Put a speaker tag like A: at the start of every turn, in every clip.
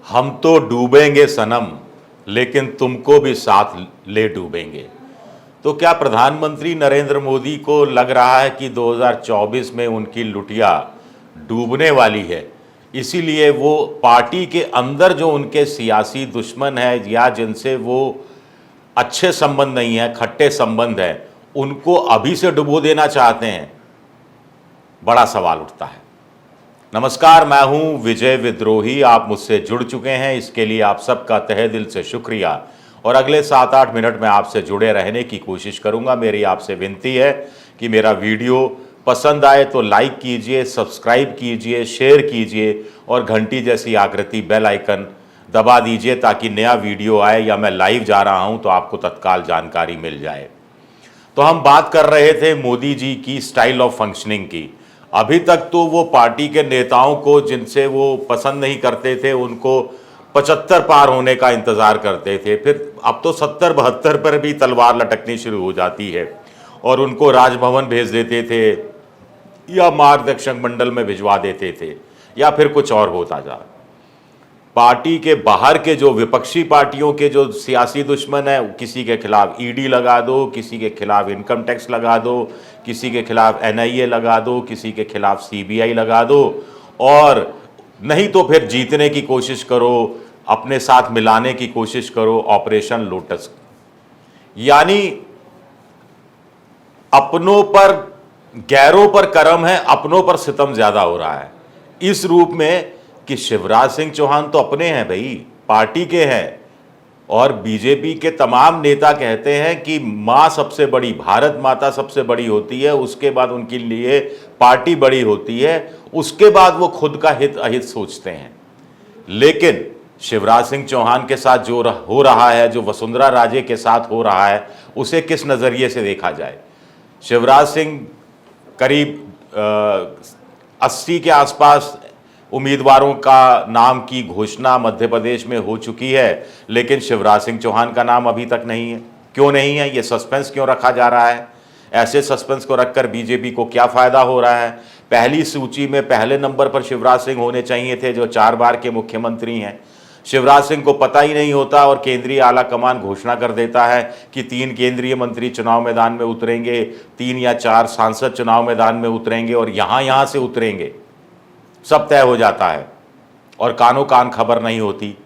A: हम तो डूबेंगे सनम, लेकिन तुमको भी साथ ले डूबेंगे। तो क्या प्रधानमंत्री नरेंद्र मोदी को लग रहा है कि 2024 में उनकी लुटिया डूबने वाली है, इसीलिए वो पार्टी के अंदर जो उनके सियासी दुश्मन है या जिनसे वो अच्छे संबंध नहीं है, खट्टे संबंध है, उनको अभी से डुबो देना चाहते हैं? बड़ा सवाल उठता है। नमस्कार, मैं हूं विजय विद्रोही। आप मुझसे जुड़ चुके हैं, इसके लिए आप सबका तहे दिल से शुक्रिया। और अगले 7-8 मिनट में आपसे जुड़े रहने की कोशिश करूंगा। मेरी आपसे विनती है कि मेरा वीडियो पसंद आए तो लाइक कीजिए, सब्सक्राइब कीजिए, शेयर कीजिए और घंटी जैसी आकृति बेल आइकन दबा दीजिए ताकि नया वीडियो आए या मैं लाइव जा रहा हूं तो आपको तत्काल जानकारी मिल जाए। तो हम बात कर रहे थे मोदी जी की स्टाइल ऑफ फंक्शनिंग की। अभी तक तो वो पार्टी के नेताओं को जिनसे वो पसंद नहीं करते थे उनको 75 पार होने का इंतज़ार करते थे, फिर अब तो 70-72 पर भी तलवार लटकनी शुरू हो जाती है और उनको राजभवन भेज देते थे या मार्गदर्शक मंडल में भिजवा देते थे या फिर कुछ और होता जा। पार्टी के बाहर के जो विपक्षी पार्टियों के जो सियासी दुश्मन है, किसी के खिलाफ ईडी लगा दो, किसी के खिलाफ इनकम टैक्स लगा दो, किसी के खिलाफ एनआईए लगा दो, किसी के खिलाफ सीबीआई लगा दो, और नहीं तो फिर जीतने की कोशिश करो, अपने साथ मिलाने की कोशिश करो, ऑपरेशन लोटस। यानी अपनों पर गैरों पर करम है, अपनों पर सितम ज्यादा हो रहा है। इस रूप में कि शिवराज सिंह चौहान तो अपने हैं भाई, पार्टी के हैं, और बीजेपी के तमाम नेता कहते हैं कि माँ सबसे बड़ी, भारत माता सबसे बड़ी होती है, उसके बाद उनके लिए पार्टी बड़ी होती है, उसके बाद वो खुद का हित अहित सोचते हैं। लेकिन शिवराज सिंह चौहान के साथ जो हो रहा है, जो वसुंधरा राजे के साथ हो रहा है, उसे किस नज़रिए से देखा जाए? शिवराज सिंह करीब 80 के आसपास उम्मीदवारों का नाम की घोषणा मध्य प्रदेश में हो चुकी है, लेकिन शिवराज सिंह चौहान का नाम अभी तक नहीं है। क्यों नहीं है? ये सस्पेंस क्यों रखा जा रहा है? ऐसे सस्पेंस को रखकर बीजेपी को क्या फायदा हो रहा है? पहली सूची में पहले नंबर पर शिवराज सिंह होने चाहिए थे, जो 4 बार के मुख्यमंत्री हैं। शिवराज सिंह को पता ही नहीं होता और केंद्रीय आला कमान घोषणा कर देता है कि 3 केंद्रीय मंत्री चुनाव मैदान में उतरेंगे, 3 या 4 सांसद चुनाव मैदान में उतरेंगे और यहां से उतरेंगे, सब तय हो जाता है और कानो कान खबर नहीं होती।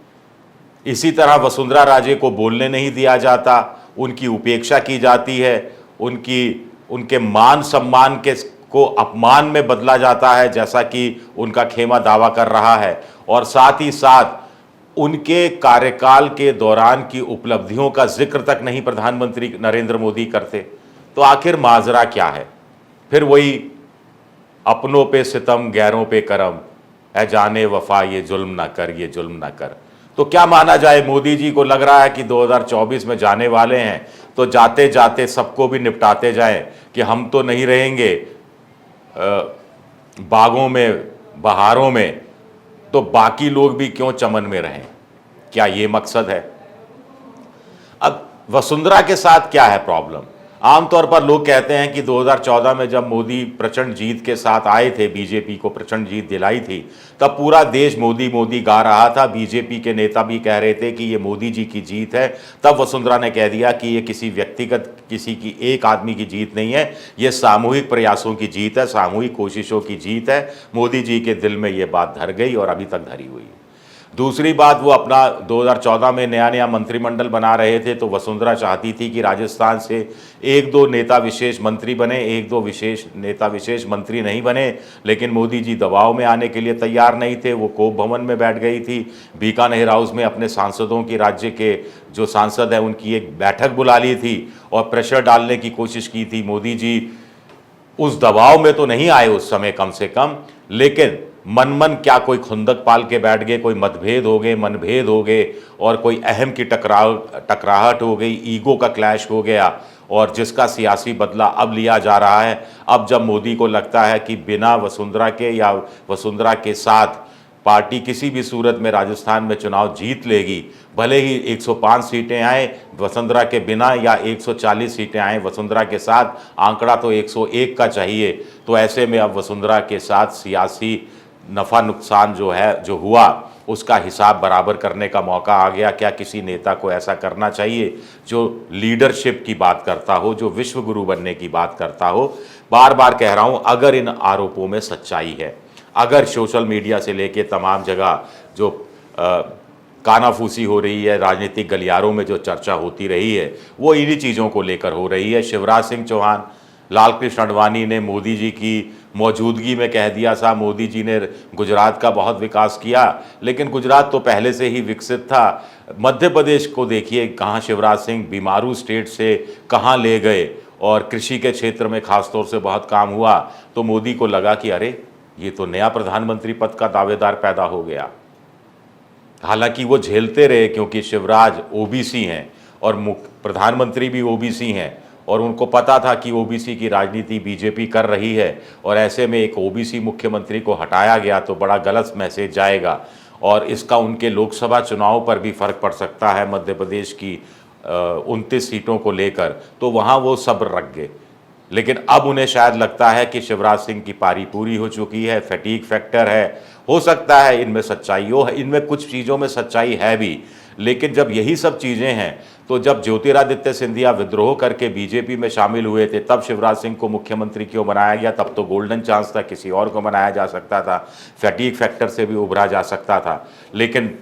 A: इसी तरह वसुंधरा राजे को बोलने नहीं दिया जाता, उनकी उपेक्षा की जाती है, उनके मान सम्मान को अपमान में बदला जाता है, जैसा कि उनका खेमा दावा कर रहा है। और साथ ही साथ उनके कार्यकाल के दौरान की उपलब्धियों का जिक्र तक नहीं प्रधानमंत्री नरेंद्र मोदी करते। तो आखिर माजरा क्या है? फिर वही अपनों पे सितम, गैरों पे करम, ऐ जाने वफा ये जुल्म ना कर, ये जुल्म ना कर। तो क्या माना जाए? मोदी जी को लग रहा है कि 2024 में जाने वाले हैं तो जाते जाते सबको भी निपटाते जाएं कि हम तो नहीं रहेंगे बागों में, बहारों में, तो बाकी लोग भी क्यों चमन में रहें? क्या ये मकसद है? अब वसुंधरा के साथ क्या है प्रॉब्लम? आमतौर पर लोग कहते हैं कि 2014 में जब मोदी प्रचंड जीत के साथ आए थे, बीजेपी को प्रचंड जीत दिलाई थी, तब पूरा देश मोदी मोदी गा रहा था। बीजेपी के नेता भी कह रहे थे कि ये मोदी जी की जीत है। तब वसुंधरा ने कह दिया कि ये किसी व्यक्तिगत, किसी की एक आदमी की जीत नहीं है, ये सामूहिक प्रयासों की जीत है, सामूहिक कोशिशों की जीत है। मोदी जी के दिल में ये बात धर गई और अभी तक धरी हुई है। दूसरी बात, वो अपना 2014 में नया मंत्रिमंडल बना रहे थे, तो वसुंधरा चाहती थी कि राजस्थान से 1-2 नेता विशेष मंत्री बने, 1-2 विशेष नेता विशेष मंत्री नहीं बने। लेकिन मोदी जी दबाव में आने के लिए तैयार नहीं थे। वो कोप भवन में बैठ गई थी, बीकानेर हाउस में अपने सांसदों की, राज्य के जो सांसद हैं उनकी एक बैठक बुला ली थी और प्रेशर डालने की कोशिश की थी। मोदी जी उस दबाव में तो नहीं आए उस समय कम से कम, लेकिन मन क्या कोई खुंदक पाल के बैठ गए, कोई मतभेद हो गए, मनभेद हो गए और कोई अहम की टकराहट हो गई, ईगो का क्लैश हो गया, और जिसका सियासी बदला अब लिया जा रहा है। अब जब मोदी को लगता है कि बिना वसुंधरा के या वसुंधरा के साथ पार्टी किसी भी सूरत में राजस्थान में चुनाव जीत लेगी, भले ही 105 सीटें आए वसुंधरा के बिना या 140 सीटें आए वसुंधरा के साथ, आंकड़ा तो 101 का चाहिए। तो ऐसे में अब वसुंधरा के साथ सियासी नफ़ा नुकसान जो है, जो हुआ, उसका हिसाब बराबर करने का मौका आ गया। क्या किसी नेता को ऐसा करना चाहिए जो लीडरशिप की बात करता हो, जो विश्व गुरु बनने की बात करता हो? बार बार कह रहा हूं, अगर इन आरोपों में सच्चाई है, अगर सोशल मीडिया से लेके तमाम जगह जो कानाफूसी हो रही है, राजनीतिक गलियारों में जो चर्चा होती रही है, वो इन्हीं चीज़ों को लेकर हो रही है। शिवराज सिंह चौहान, लालकृष्ण आडवाणी ने मोदी जी की मौजूदगी में कह दिया था मोदी जी ने गुजरात का बहुत विकास किया, लेकिन गुजरात तो पहले से ही विकसित था। मध्य प्रदेश को देखिए, कहाँ शिवराज सिंह बीमारू स्टेट से कहाँ ले गए, और कृषि के क्षेत्र में खासतौर से बहुत काम हुआ। तो मोदी को लगा कि अरे, ये तो नया प्रधानमंत्री पद का दावेदार पैदा हो गया। हालांकि वो झेलते रहे, क्योंकि शिवराज ओबीसी हैं और प्रधानमंत्री भी ओबीसी हैं, और उनको पता था कि ओबीसी की राजनीति बीजेपी कर रही है, और ऐसे में एक ओबीसी मुख्यमंत्री को हटाया गया तो बड़ा गलत मैसेज जाएगा, और इसका उनके लोकसभा चुनाव पर भी फर्क पड़ सकता है। मध्य प्रदेश की 29 सीटों को लेकर, तो वहाँ वो सब्र रख गए। लेकिन अब उन्हें शायद लगता है कि शिवराज सिंह की पारी पूरी हो चुकी है, फैटीग फैक्टर है। हो सकता है इनमें सच्चाई हो, इनमें कुछ चीज़ों में सच्चाई है भी, लेकिन जब यही सब चीज़ें हैं, तो जब ज्योतिरादित्य सिंधिया विद्रोह करके बीजेपी में शामिल हुए थे, तब शिवराज सिंह को मुख्यमंत्री क्यों बनाया गया? तब तो गोल्डन चांस था, किसी और को बनाया जा सकता था, फैटीग फैक्टर से भी उभरा जा सकता था। लेकिन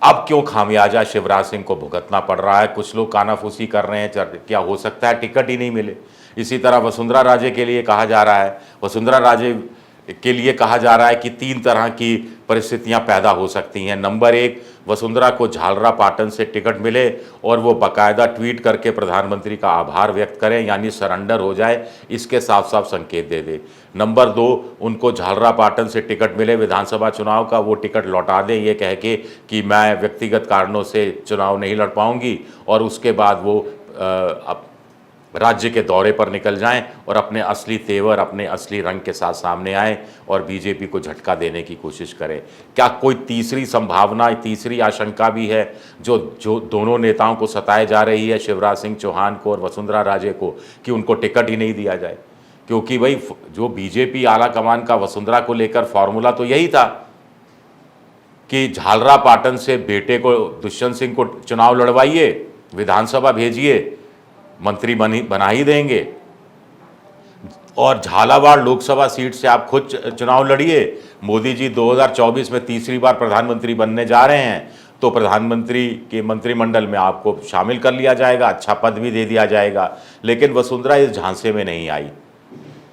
A: अब क्यों खामियाजा शिवराज सिंह को भुगतना पड़ रहा है? कुछ लोग कानाफूसी कर रहे हैं, क्या हो सकता है टिकट ही नहीं मिले? इसी तरह वसुंधरा राजे के लिए कहा जा रहा है, वसुंधरा राजे के लिए कहा जा रहा है कि 3 तरह की परिस्थितियां पैदा हो सकती हैं। नंबर 1, वसुंधरा को झालरा पाटन से टिकट मिले और वो बाकायदा ट्वीट करके प्रधानमंत्री का आभार व्यक्त करें, यानी सरेंडर हो जाए, इसके साफ साफ संकेत दे दे। नंबर 2, उनको झालरा पाटन से टिकट मिले विधानसभा चुनाव का, वो टिकट लौटा दें ये कह के कि मैं व्यक्तिगत कारणों से चुनाव नहीं लड़ पाऊंगी, और उसके बाद वो राज्य के दौरे पर निकल जाएं और अपने असली तेवर, अपने असली रंग के साथ सामने आएं और बीजेपी को झटका देने की कोशिश करें। क्या कोई तीसरी संभावना, तीसरी आशंका भी है जो दोनों नेताओं को सताए जा रही है, शिवराज सिंह चौहान को और वसुंधरा राजे को, कि उनको टिकट ही नहीं दिया जाए? क्योंकि भाई जो बीजेपी आला कमान का वसुंधरा को लेकर फॉर्मूला तो यही था कि झालरा पाटन से बेटे को, दुष्यंत सिंह को चुनाव लड़वाइए, विधानसभा भेजिए, मंत्री बना ही देंगे, और झालावाड़ लोकसभा सीट से आप खुद चुनाव लड़िए। मोदी जी 2024 में तीसरी बार प्रधानमंत्री बनने जा रहे हैं, तो प्रधानमंत्री के मंत्रिमंडल में आपको शामिल कर लिया जाएगा, अच्छा पद भी दे दिया जाएगा। लेकिन वसुंधरा इस झांसे में नहीं आई।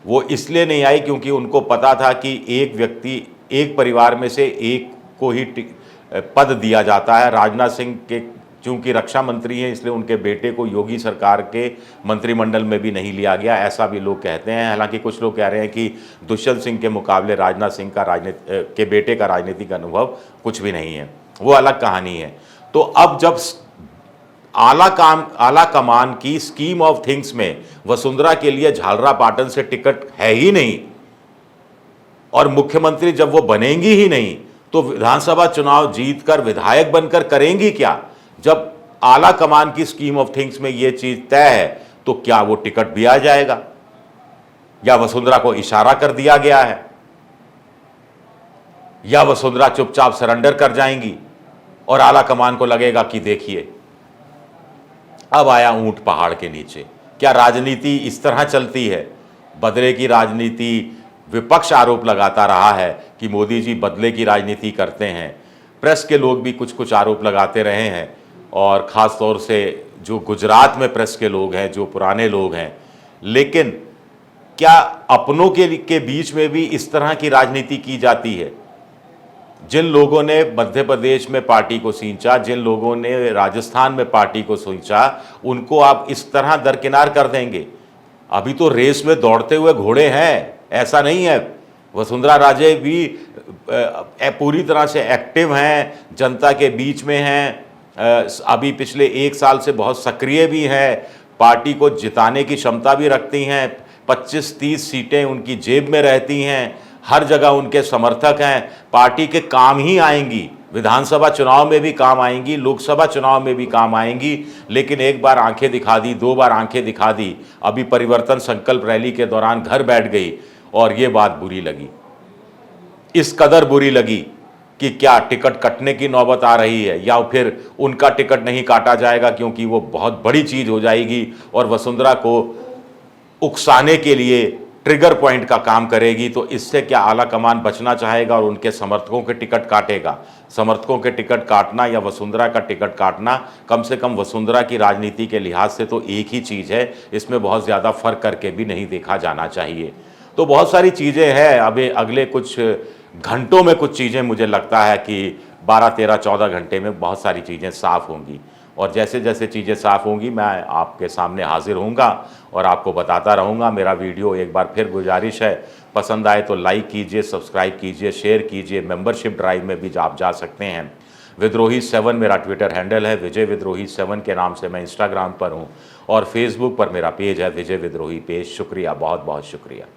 A: वो इसलिए नहीं आई क्योंकि उनको पता था कि एक व्यक्ति, एक परिवार में से एक को ही पद दिया जाता है। राजनाथ सिंह के चूंकि रक्षा मंत्री हैं, इसलिए उनके बेटे को योगी सरकार के मंत्रिमंडल में भी नहीं लिया गया, ऐसा भी लोग कहते हैं। हालांकि कुछ लोग कह रहे हैं कि दुष्यंत सिंह के मुकाबले राजनाथ सिंह का के बेटे का राजनीतिक अनुभव कुछ भी नहीं है, वो अलग कहानी है। तो अब जब आला कमान की स्कीम ऑफ थिंग्स में वसुंधरा के लिए झालरा पाटन से टिकट है ही नहीं, और मुख्यमंत्री जब वो बनेंगी ही नहीं, तो विधानसभा चुनाव जीतकर विधायक बनकर करेंगी क्या? जब आला कमान की स्कीम ऑफ थिंग्स में ये चीज तय है, तो क्या वो टिकट भी आ जाएगा, या वसुंधरा को इशारा कर दिया गया है, या वसुंधरा चुपचाप सरेंडर कर जाएंगी और आला कमान को लगेगा कि देखिए अब आया ऊंट पहाड़ के नीचे? क्या राजनीति इस तरह चलती है? बदले की राजनीति। विपक्ष आरोप लगाता रहा है कि मोदी जी बदले की राजनीति करते हैं। प्रेस के लोग भी कुछ कुछ आरोप लगाते रहे हैं, और ख़ास तौर से जो गुजरात में प्रेस के लोग हैं, जो पुराने लोग हैं। लेकिन क्या अपनों के बीच में भी इस तरह की राजनीति की जाती है? जिन लोगों ने मध्य प्रदेश में पार्टी को सींचा, जिन लोगों ने राजस्थान में पार्टी को सींचा, उनको आप इस तरह दरकिनार कर देंगे? अभी तो रेस में दौड़ते हुए घोड़े हैं, ऐसा नहीं है। वसुंधरा राजे भी पूरी तरह से एक्टिव हैं, जनता के बीच में हैं, अभी पिछले 1 साल से बहुत सक्रिय भी हैं, पार्टी को जिताने की क्षमता भी रखती हैं, 25-30 सीटें उनकी जेब में रहती हैं, हर जगह उनके समर्थक हैं, पार्टी के काम ही आएंगी, विधानसभा चुनाव में भी काम आएंगी, लोकसभा चुनाव में भी काम आएंगी। लेकिन एक बार आंखें दिखा दी, 2 बार आंखें दिखा दी, अभी परिवर्तन संकल्प रैली के दौरान घर बैठ गई, और ये बात बुरी लगी, इस कदर बुरी लगी कि क्या टिकट कटने की नौबत आ रही है या फिर उनका टिकट नहीं काटा जाएगा क्योंकि वो बहुत बड़ी चीज़ हो जाएगी और वसुंधरा को उकसाने के लिए ट्रिगर पॉइंट का काम करेगी। तो इससे क्या आला कमान बचना चाहेगा और उनके समर्थकों के टिकट काटेगा? समर्थकों के टिकट काटना या वसुंधरा का टिकट काटना, कम से कम वसुंधरा की राजनीति के लिहाज से तो एक ही चीज़ है, इसमें बहुत ज़्यादा फर्क करके भी नहीं देखा जाना चाहिए। तो बहुत सारी चीज़ें हैं, अभी अगले कुछ घंटों में कुछ चीज़ें मुझे लगता है कि 12, 13, 14 घंटे में बहुत सारी चीज़ें साफ़ होंगी और जैसे जैसे चीज़ें साफ़ होंगी मैं आपके सामने हाजिर होऊंगा और आपको बताता रहूँगा। मेरा वीडियो एक बार फिर गुजारिश है, पसंद आए तो लाइक कीजिए, सब्सक्राइब कीजिए, शेयर कीजिए। मेंबरशिप ड्राइव में भी आप जा सकते हैं। विद्रोही 7 मेरा ट्विटर हैंडल है, विजय विद्रोही 7 के नाम से मैं इंस्टाग्राम पर हूँ और फेसबुक पर मेरा पेज है विजय विद्रोही पेज। शुक्रिया, बहुत बहुत शुक्रिया।